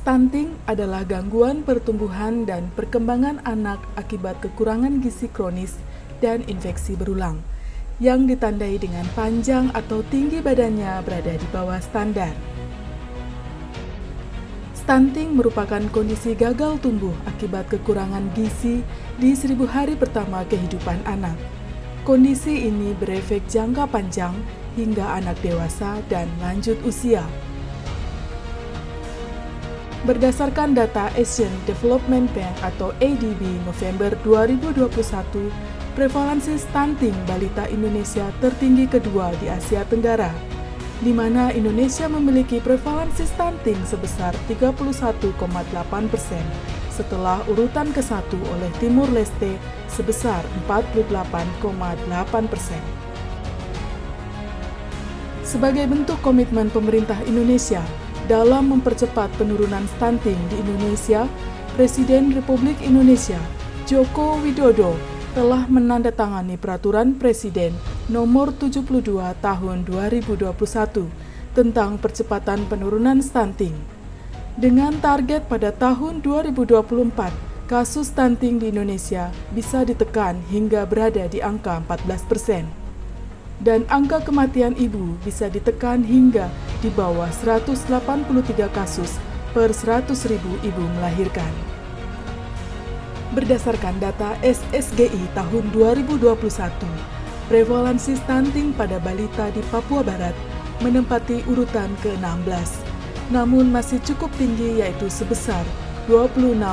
Stunting adalah gangguan pertumbuhan dan perkembangan anak akibat kekurangan gizi kronis dan infeksi berulang, yang ditandai dengan panjang atau tinggi badannya berada di bawah standar. Stunting merupakan kondisi gagal tumbuh akibat kekurangan gizi di 1000 hari pertama kehidupan anak. Kondisi ini berefek jangka panjang hingga anak dewasa dan lanjut usia. Berdasarkan data Asian Development Bank atau ADB November 2021, prevalensi stunting balita Indonesia tertinggi kedua di Asia Tenggara, di mana Indonesia memiliki prevalensi stunting sebesar 31,8%, setelah urutan ke-1 oleh Timur Leste sebesar 48,8%. Sebagai bentuk komitmen pemerintah Indonesia dalam mempercepat penurunan stunting di Indonesia, Presiden Republik Indonesia Joko Widodo telah menandatangani Peraturan Presiden Nomor 72 Tahun 2021 tentang percepatan penurunan stunting. Dengan target pada tahun 2024, kasus stunting di Indonesia bisa ditekan hingga berada di angka 14%. Dan angka kematian ibu bisa ditekan hingga di bawah 183 kasus per 100.000 ibu melahirkan. Berdasarkan data SSGI tahun 2021, prevalensi stunting pada balita di Papua Barat menempati urutan ke-16, namun masih cukup tinggi yaitu sebesar 26,2%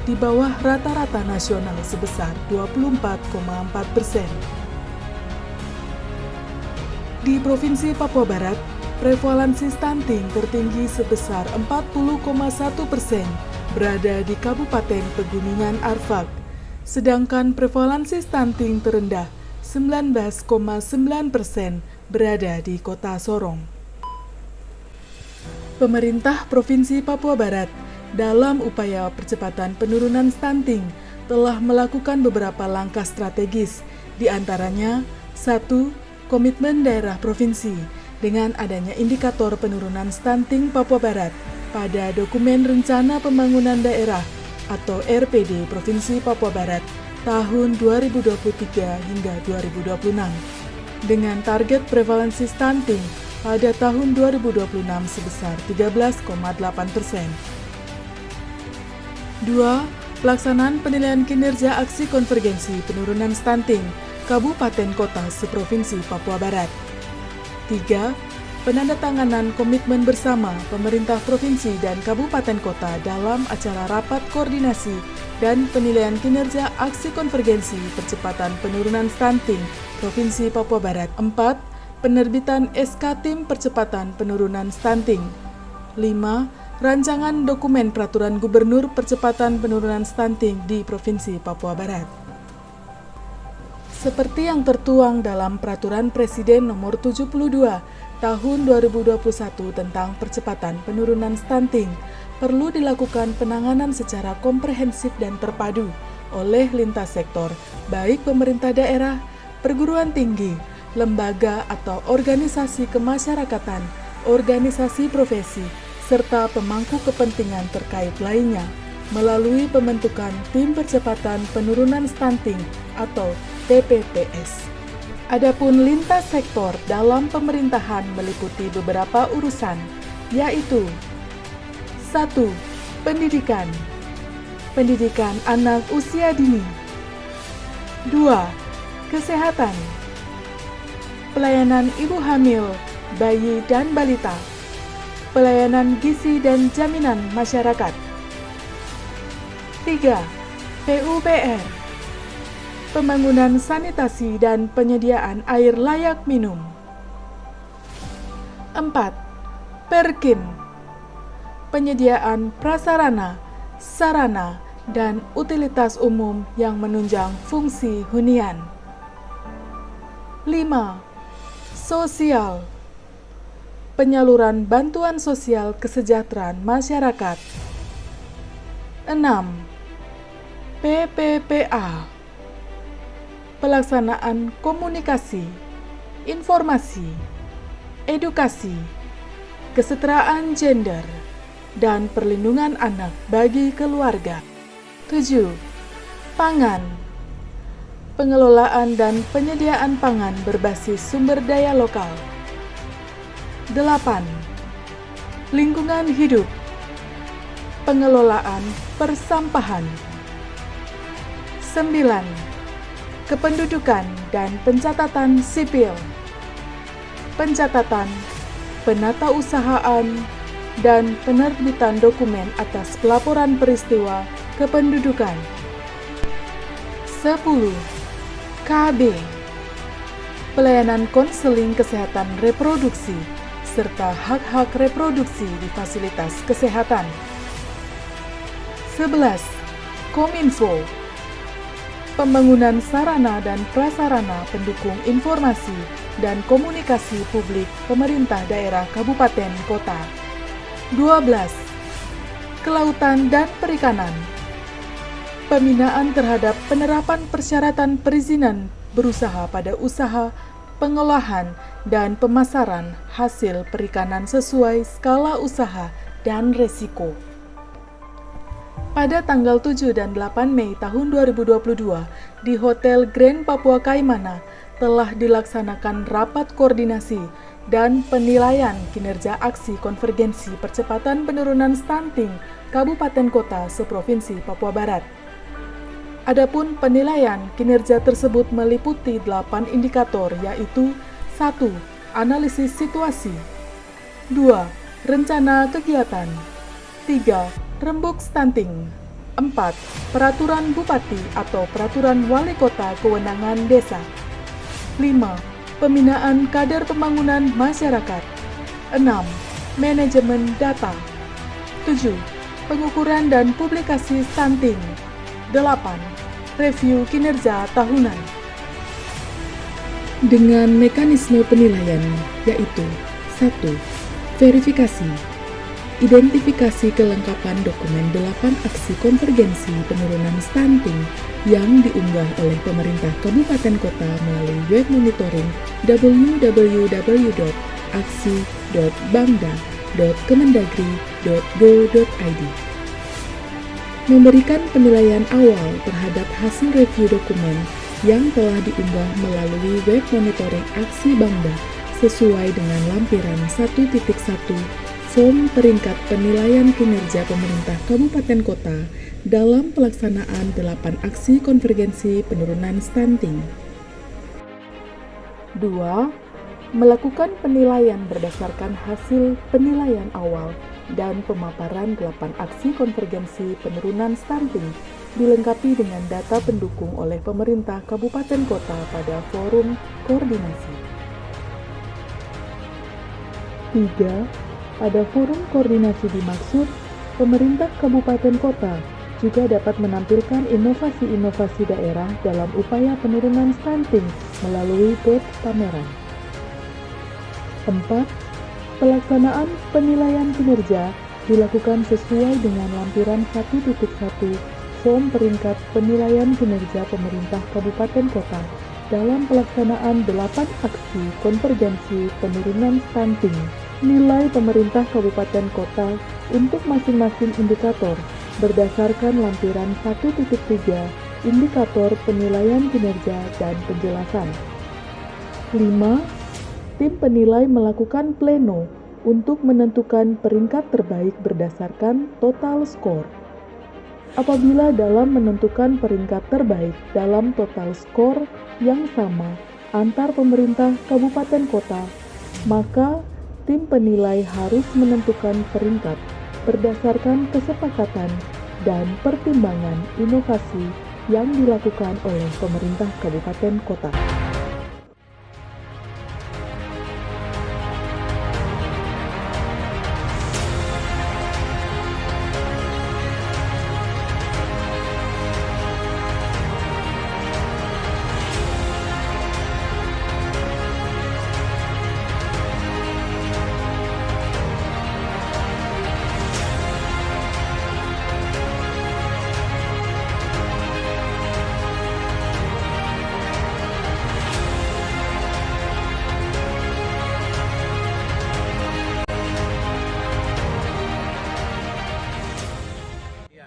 di bawah rata-rata nasional sebesar 24,4%. Di Provinsi Papua Barat, prevalensi stunting tertinggi sebesar 40,1% berada di Kabupaten Pegunungan Arfak, sedangkan prevalensi stunting terendah 19,9% berada di Kota Sorong. Pemerintah Provinsi Papua Barat dalam upaya percepatan penurunan stunting telah melakukan beberapa langkah strategis, di antaranya 1. Komitmen daerah provinsi dengan adanya indikator penurunan stunting Papua Barat pada dokumen Rencana Pembangunan Daerah atau RPD Provinsi Papua Barat tahun 2023 hingga 2026 dengan target prevalensi stunting pada tahun 2026 sebesar 13,8%. 2. Pelaksanaan penilaian kinerja aksi konvergensi penurunan stunting Kabupaten Kota seprovinsi Papua Barat. 3. Penandatanganan komitmen bersama pemerintah provinsi dan kabupaten kota dalam acara rapat koordinasi dan penilaian kinerja aksi konvergensi percepatan penurunan stunting Provinsi Papua Barat. 4. Penerbitan SK Tim Percepatan Penurunan Stunting. 5. Rancangan dokumen peraturan gubernur percepatan penurunan stunting di Provinsi Papua Barat. Seperti yang tertuang dalam Peraturan Presiden Nomor 72 Tahun 2021 tentang percepatan penurunan stunting, perlu dilakukan penanganan secara komprehensif dan terpadu oleh lintas sektor, baik pemerintah daerah, perguruan tinggi, lembaga atau organisasi kemasyarakatan, organisasi profesi, serta pemangku kepentingan terkait lainnya, melalui pembentukan Tim Percepatan Penurunan Stunting atau TPPS. Adapun lintas sektor dalam pemerintahan meliputi beberapa urusan, yaitu 1. Pendidikan. Pendidikan anak usia dini. 2. Kesehatan. Pelayanan ibu hamil, bayi dan balita. Pelayanan gizi dan jaminan masyarakat. 3. PUPR. Pembangunan sanitasi dan penyediaan air layak minum. 4. Perkim. Penyediaan prasarana, sarana, dan utilitas umum yang menunjang fungsi hunian. 5. Sosial. Penyaluran bantuan sosial kesejahteraan masyarakat. 6. PPPA. Pelaksanaan komunikasi, informasi, edukasi, kesetaraan gender, dan perlindungan anak bagi keluarga. 7. Pangan. Pengelolaan dan penyediaan pangan berbasis sumber daya lokal. 8. Lingkungan hidup. Pengelolaan persampahan. 9. Kependudukan dan pencatatan sipil. Pencatatan, penatausahaan, dan penerbitan dokumen atas pelaporan peristiwa kependudukan. 10. KB. Pelayanan konseling kesehatan reproduksi serta hak-hak reproduksi di fasilitas kesehatan. 11. Kominfo. Pembangunan sarana dan prasarana pendukung informasi dan komunikasi publik pemerintah daerah kabupaten kota. 12. Kelautan dan perikanan. Pembinaan terhadap penerapan persyaratan perizinan berusaha pada usaha, pengolahan, dan pemasaran hasil perikanan sesuai skala usaha dan resiko. Pada tanggal 7 dan 8 Mei tahun 2022 di Hotel Grand Papua Kaimana telah dilaksanakan rapat koordinasi dan penilaian kinerja aksi konvergensi percepatan penurunan stunting Kabupaten Kota seprovinsi Papua Barat. Adapun penilaian kinerja tersebut meliputi 8 indikator yaitu 1. Analisis situasi. 2. Rencana kegiatan. 3. Rembuk stunting. 4. Peraturan Bupati atau Peraturan Wali Kota Kewenangan Desa. 5. Pembinaan kader pembangunan masyarakat. 6. Manajemen data. 7. Pengukuran dan publikasi stunting. 8. Review kinerja tahunan. Dengan mekanisme penilaian yaitu 1. Verifikasi. Identifikasi kelengkapan dokumen 8 aksi konvergensi penurunan stunting yang diunggah oleh pemerintah kabupaten kota melalui web monitoring www.aksi.bangda.kemendagri.go.id. Memberikan penilaian awal terhadap hasil review dokumen yang telah diunggah melalui web monitoring Aksi Bangda sesuai dengan lampiran 1.1 Form Peringkat Penilaian Kinerja Pemerintah Kabupaten Kota dalam pelaksanaan 8 aksi konvergensi penurunan stunting. 2. Melakukan penilaian berdasarkan hasil penilaian awal dan pemaparan 8 aksi konvergensi penurunan stunting dilengkapi dengan data pendukung oleh pemerintah kabupaten kota pada forum koordinasi. 3. Pada forum koordinasi dimaksud, pemerintah kabupaten kota juga dapat menampilkan inovasi-inovasi daerah dalam upaya penurunan stunting melalui booth pameran. 4. Pelaksanaan penilaian kinerja dilakukan sesuai dengan lampiran 1.1 Form Peringkat Penilaian Kinerja Pemerintah Kabupaten Kota dalam pelaksanaan 8 aksi konvergensi penurunan stunting. Nilai pemerintah kabupaten kota untuk masing-masing indikator berdasarkan lampiran 1.3 Indikator Penilaian Kinerja dan Penjelasan. 5. Tim penilai melakukan pleno untuk menentukan peringkat terbaik berdasarkan total skor. Apabila dalam menentukan peringkat terbaik dalam total skor yang sama antar pemerintah kabupaten kota, maka tim penilai harus menentukan peringkat berdasarkan kesepakatan dan pertimbangan inovasi yang dilakukan oleh pemerintah kabupaten kota.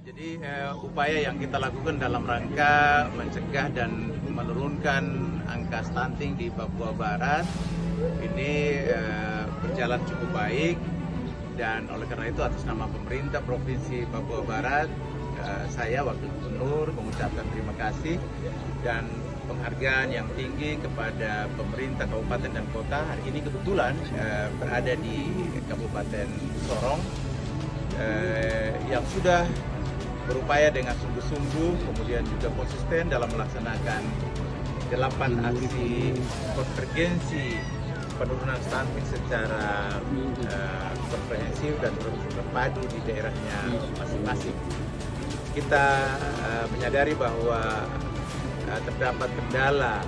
Jadi upaya yang kita lakukan dalam rangka mencegah dan menurunkan angka stunting di Papua Barat ini berjalan cukup baik, dan oleh karena itu atas nama pemerintah Provinsi Papua Barat, saya Wakil Gubernur mengucapkan terima kasih dan penghargaan yang tinggi kepada pemerintah kabupaten dan kota. Hari ini kebetulan berada di Kabupaten Sorong yang sudah berupaya dengan sungguh-sungguh, kemudian juga konsisten dalam melaksanakan 8 aksi konvergensi penurunan stunting secara komprehensif dan terpadu di daerahnya masing-masing. Kita menyadari bahwa terdapat kendala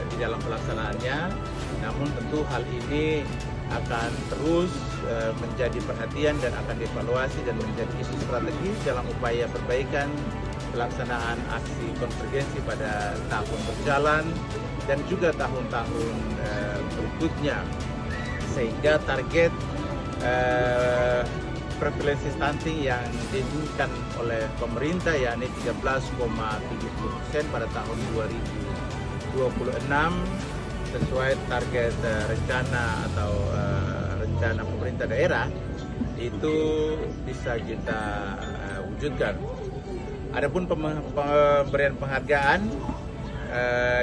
di dalam pelaksanaannya, namun tentu hal ini akan terus menjadi perhatian dan akan dievaluasi dan menjadi isu strategis dalam upaya perbaikan pelaksanaan aksi konvergensi pada tahun berjalan dan juga tahun-tahun berikutnya, sehingga target prevalensi stunting yang diinginkan oleh pemerintah yakni 13,70% pada tahun 2026 sesuai target rencana atau rencana pemerintah daerah itu bisa kita wujudkan. Adapun pemberian penghargaan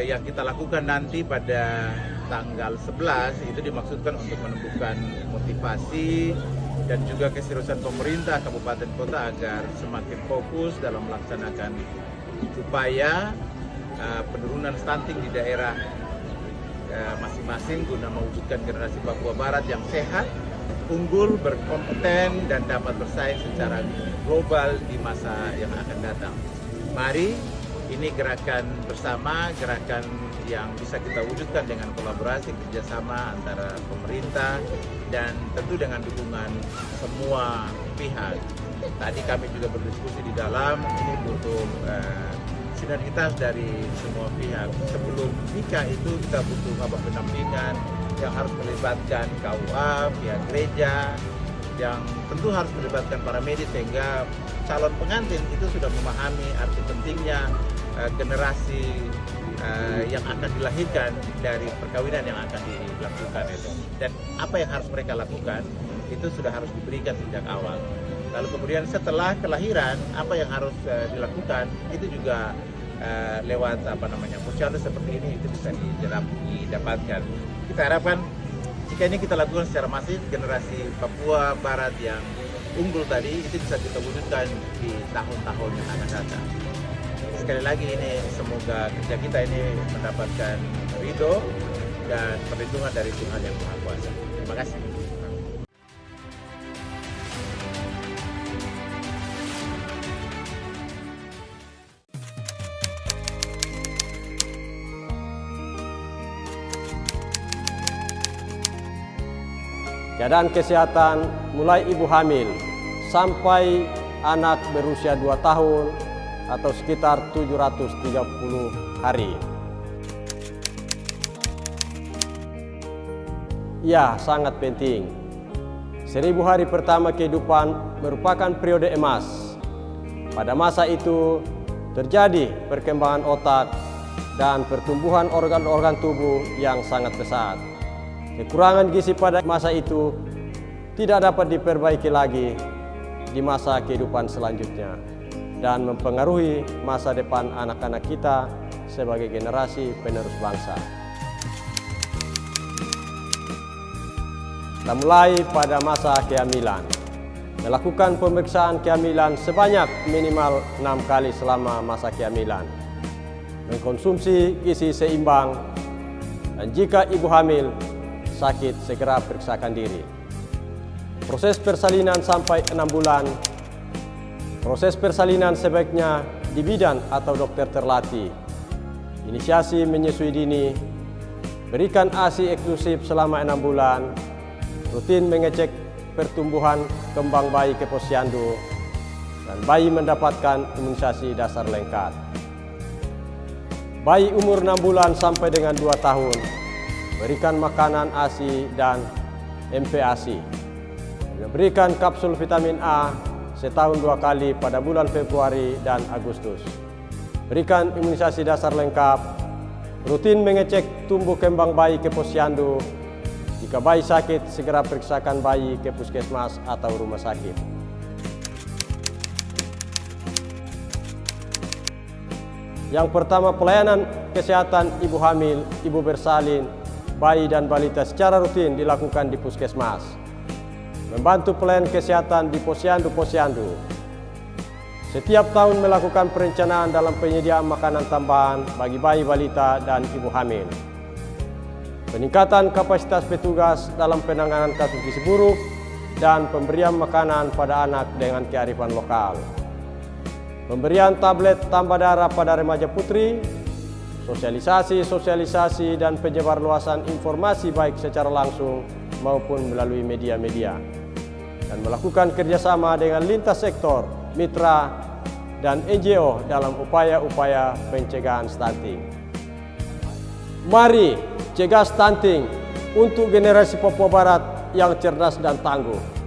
yang kita lakukan nanti pada tanggal 11 itu dimaksudkan untuk menumbuhkan motivasi dan juga keseriusan pemerintah kabupaten kota agar semakin fokus dalam melaksanakan upaya penurunan stunting di daerah masing-masing guna mewujudkan generasi Papua Barat yang sehat, unggul, berkompeten, dan dapat bersaing secara global di masa yang akan datang. Mari, ini gerakan bersama, gerakan yang bisa kita wujudkan dengan kolaborasi kerjasama antara pemerintah dan tentu dengan dukungan semua pihak. Tadi kami juga berdiskusi di dalam, ini butuh sinergitas dari semua pihak. Sebelum nikah itu kita butuh babak pendampingan yang harus melibatkan KUA, pihak gereja, yang tentu harus melibatkan para medis sehingga calon pengantin itu sudah memahami arti pentingnya generasi yang akan dilahirkan dari perkawinan yang akan dilakukan itu. Dan apa yang harus mereka lakukan itu sudah harus diberikan sejak awal. Lalu kemudian setelah kelahiran apa yang harus dilakukan itu juga lewat posyandu seperti ini itu bisa didapatkan. Kita harapkan jika ini kita lakukan secara masif, generasi Papua Barat yang unggul tadi itu bisa kita wujudkan di tahun-tahun yang akan datang. Sekali lagi ini semoga kerja kita ini mendapatkan ridho dan perlindungan dari Tuhan Yang Maha Kuasa. Terima kasih. Keadaan kesehatan mulai ibu hamil sampai anak berusia 2 tahun atau sekitar 730 hari. Ya, sangat penting. 1000 hari pertama kehidupan merupakan periode emas. Pada masa itu terjadi perkembangan otak dan pertumbuhan organ-organ tubuh yang sangat pesat. Kekurangan gizi pada masa itu tidak dapat diperbaiki lagi di masa kehidupan selanjutnya dan mempengaruhi masa depan anak-anak kita sebagai generasi penerus bangsa. Kita mulai pada masa kehamilan. Melakukan pemeriksaan kehamilan sebanyak minimal 6 kali selama masa kehamilan. Mengkonsumsi gizi seimbang, dan jika ibu hamil sakit segera periksakan diri. Proses persalinan sampai 6 bulan. Proses persalinan sebaiknya di bidan atau dokter terlatih. Inisiasi menyusui dini. Berikan ASI eksklusif selama 6 bulan. Rutin mengecek pertumbuhan kembang bayi ke posyandu. Dan bayi mendapatkan imunisasi dasar lengkap. Bayi umur 6 bulan sampai dengan 2 tahun. Berikan makanan ASI dan MPASI. Berikan kapsul vitamin A setahun 2 kali pada bulan Februari dan Agustus. Berikan imunisasi dasar lengkap, rutin mengecek tumbuh kembang bayi ke posyandu. Jika bayi sakit, segera periksakan bayi ke puskesmas atau rumah sakit. Yang pertama, pelayanan kesehatan ibu hamil, ibu bersalin, bayi dan balita secara rutin dilakukan di puskesmas. Membantu pelayanan kesehatan di posyandu-posyandu. Setiap tahun melakukan perencanaan dalam penyediaan makanan tambahan bagi bayi balita dan ibu hamil. Peningkatan kapasitas petugas dalam penanganan kasus gizi buruk dan pemberian makanan pada anak dengan kearifan lokal. Pemberian tablet tambah darah pada remaja putri, sosialisasi dan penyebarluasan informasi baik secara langsung maupun melalui media-media. Dan melakukan kerjasama dengan lintas sektor, mitra, dan NGO dalam upaya-upaya pencegahan stunting. Mari cegah stunting untuk generasi Papua Barat yang cerdas dan tangguh.